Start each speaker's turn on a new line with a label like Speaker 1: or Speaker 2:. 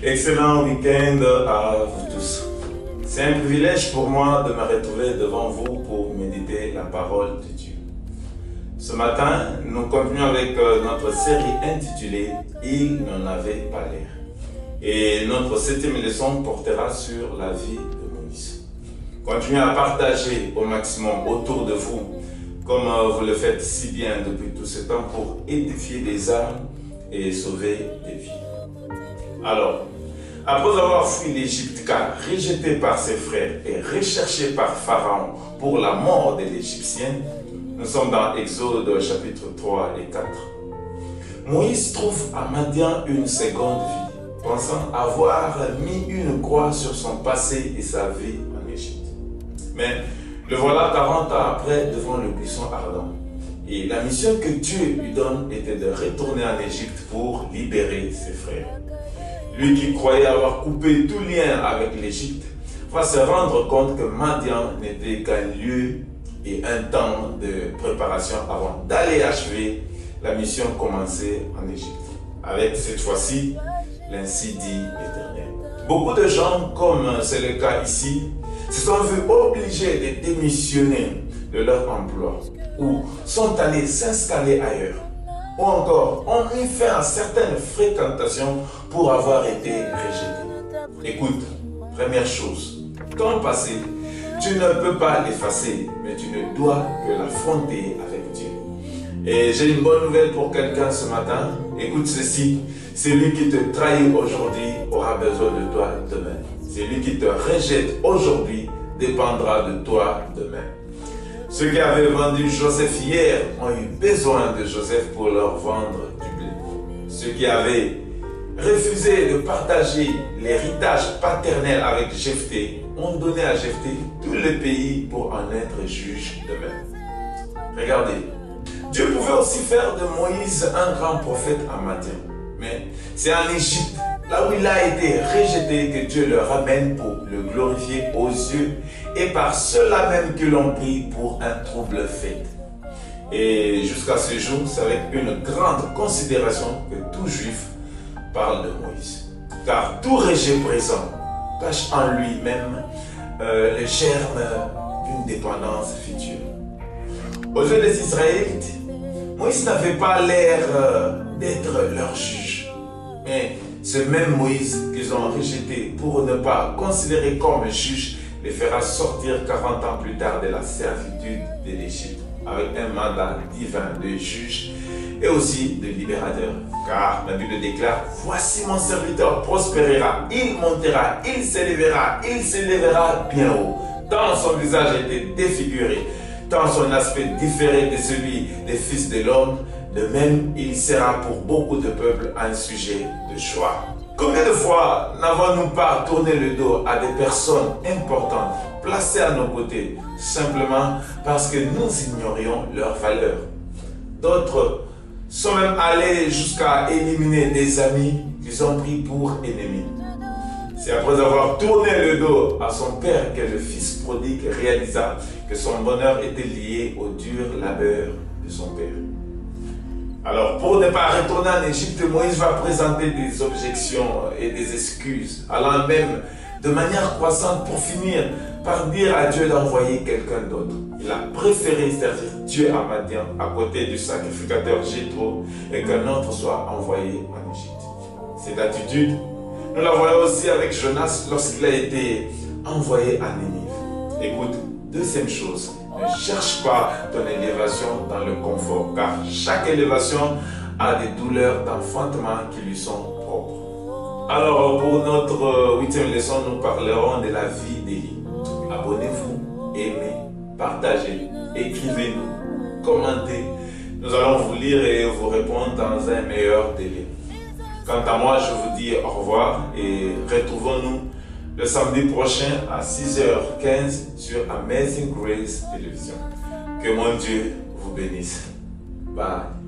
Speaker 1: Excellent week-end à vous tous. C'est un privilège pour moi de me retrouver devant vous pour méditer la parole de Dieu. Ce matin, nous continuons avec notre série intitulée « Il n'en avait pas l'air ». Et notre 7e leçon portera sur la vie de Moïse. Continuez à partager au maximum autour de vous, comme vous le faites si bien depuis tout ce temps, pour édifier des âmes et sauver des vies. Alors, après avoir fui l'Égypte, car rejeté par ses frères et recherché par Pharaon pour la mort de l'Égyptienne, nous sommes dans Exode chapitre 3 et 4. Moïse trouve à Madian une seconde vie, pensant avoir mis une croix sur son passé et sa vie en Égypte. Mais le voilà 40 ans après devant le buisson ardent. Et la mission que Dieu lui donne était de retourner en Égypte pour libérer ses frères. Lui qui croyait avoir coupé tout lien avec l'Égypte va se rendre compte que Madian n'était qu'un lieu et un temps de préparation avant d'aller achever la mission commencée en Égypte. Avec cette fois-ci, l'ainsi dit l'Éternel. Beaucoup de gens, comme c'est le cas ici, se sont vus obligés de démissionner de leur emploi ou sont allés s'installer ailleurs. Ou encore, ont mis fin à certaines fréquentations pour avoir été rejetés. Écoute, première chose, ton passé, tu ne peux pas l'effacer, mais tu ne dois que l'affronter avec Dieu. Et j'ai une bonne nouvelle pour quelqu'un ce matin. Écoute ceci, celui qui te trahit aujourd'hui aura besoin de toi demain. Celui qui te rejette aujourd'hui dépendra de toi demain. Ceux qui avaient vendu Joseph hier ont eu besoin de Joseph pour leur vendre du blé. Ceux qui avaient refusé de partager l'héritage paternel avec Jephthé ont donné à Jephthé tout le pays pour en être juge d'eux-mêmes. Regardez, Dieu pouvait aussi faire de Moïse un grand prophète à Madian. Mais c'est en Égypte, là où il a été rejeté, que Dieu le ramène pour le glorifier aux yeux et par ceux-là même que l'on prie pour un trouble fait. Et jusqu'à ce jour, c'est avec une grande considération que tout juif parle de Moïse. Car tout rejet présent cache en lui-même le germe d'une dépendance future. Aux yeux des Israélites, Moïse n'avait pas l'air d'être leur juge. Mais ce même Moïse qu'ils ont rejeté pour ne pas considérer comme juge les fera sortir 40 ans plus tard de la servitude de l'Égypte avec un mandat divin de juge et aussi de libérateur. Car la Bible déclare: voici mon serviteur prospérera, il montera, il s'élèvera bien haut. Tant son visage était défiguré, tant son aspect différait de celui des fils de l'homme, de même il sera pour beaucoup de peuples un sujet de joie. Combien de fois n'avons-nous pas tourné le dos à des personnes importantes, placées à nos côtés, simplement parce que nous ignorions leur valeur? D'autres sont même allés jusqu'à éliminer des amis qu'ils ont pris pour ennemis. C'est après avoir tourné le dos à son père que le fils prodigue réalisa que son bonheur était lié au dur labeur de son père. Alors, pour ne pas retourner en Égypte, Moïse va présenter des objections et des excuses, allant même de manière croissante pour finir par dire à Dieu d'envoyer quelqu'un d'autre. Il a préféré servir Dieu à Madian à côté du sacrificateur Jéthro et qu'un autre soit envoyé en Égypte. Cette attitude, nous la voyons aussi avec Jonas lorsqu'il a été envoyé à Ninive. Écoute, deuxième chose, ne cherche pas ton élévation dans le confort, car chaque élévation a des douleurs d'enfantement qui lui sont propres. Alors, pour notre 8e leçon, nous parlerons de la vie d'Élie. Abonnez-vous, aimez, partagez, écrivez-nous, commentez. Nous allons vous lire et vous répondre dans un meilleur délai. Quant à moi, je vous dis au revoir et retrouvons-nous le samedi prochain à 6h15 sur Amazing Grace Télévision. Que mon Dieu vous bénisse. Bye.